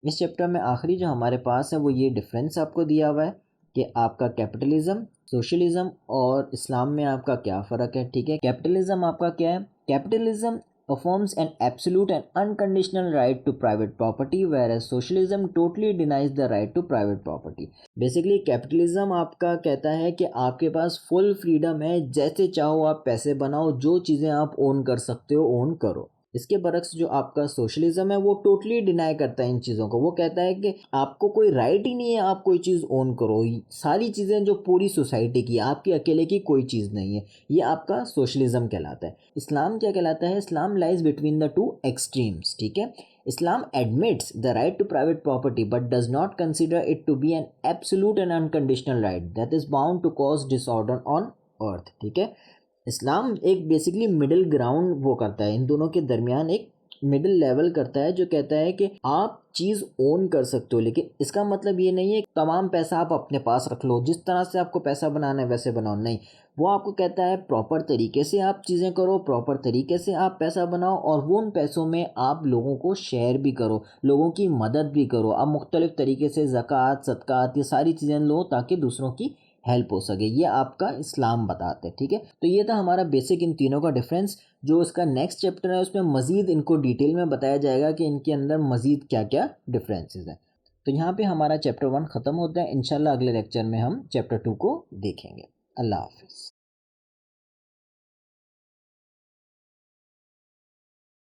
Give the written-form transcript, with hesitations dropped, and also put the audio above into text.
اس chapter میں آخری جو ہمارے پاس ہے وہ یہ ڈفرینس آپ کو دیا ہوا ہے کہ آپ کا کیپٹلزم، سوشلزم اور اسلام میں آپ کا کیا فرق ہے. ٹھیک ہے، کیپٹلزم آپ کا کیا ہے؟ Capitalism affirms an absolute and unconditional right to private property, whereas socialism totally denies the right to private property. Basically capitalism آپ کا کہتا ہے کہ آپ کے پاس فل فریڈم ہے، جیسے چاہو آپ پیسے بناؤ، جو چیزیں آپ اون کر سکتے ہو اون کرو. اس کے برعکس جو آپ کا سوشلزم ہے وہ ٹوٹلی ڈینائی کرتا ہے ان چیزوں کو. وہ کہتا ہے کہ آپ کو کوئی رائٹ ہی نہیں ہے آپ کوئی چیز اون کرو، ساری چیزیں جو پوری سوسائٹی کی، آپ کی اکیلے کی کوئی چیز نہیں ہے. یہ آپ کا سوشلزم کہلاتا ہے. اسلام کیا کہلاتا ہے؟ Islam lies between the two extremes. ٹھیک ہے، اسلام admits the right to private property but does not consider it to be an absolute and unconditional right that is bound to cause disorder on earth. ٹھیک ہے، اسلام ایک basically middle ground وہ کرتا ہے، ان دونوں کے درمیان ایک مڈل لیول کرتا ہے، جو کہتا ہے کہ آپ چیز اون کر سکتے ہو، لیکن اس کا مطلب یہ نہیں ہے کہ تمام پیسہ آپ اپنے پاس رکھ لو، جس طرح سے آپ کو پیسہ بنانا ہے ویسے بناؤ. نہیں، وہ آپ کو کہتا ہے پراپر طریقے سے آپ چیزیں کرو، پراپر طریقے سے آپ پیسہ بناؤ، اور وہ ان پیسوں میں آپ لوگوں کو شیئر بھی کرو، لوگوں کی مدد بھی کرو. آپ مختلف طریقے سے زکوٰۃ، صدقات، یہ ساری چیزیں لو تاکہ دوسروں کی ہیلپ ہو سکے. یہ آپ کا اسلام بتاتے ہیں. ٹھیک ہے، تو یہ تھا ہمارا بیسک ان تینوں کا ڈفرینس. جو اس کا نیکسٹ چیپٹر ہے اس میں مزید ان کو ڈیٹیل میں بتایا جائے گا کہ ان کے اندر مزید کیا کیا ڈفرینسز ہیں. تو یہاں پہ ہمارا چیپٹر 1 ختم ہوتا ہے. انشاءاللہ اگلے لیکچر میں ہم چیپٹر 2 کو دیکھیں گے. اللہ حافظ.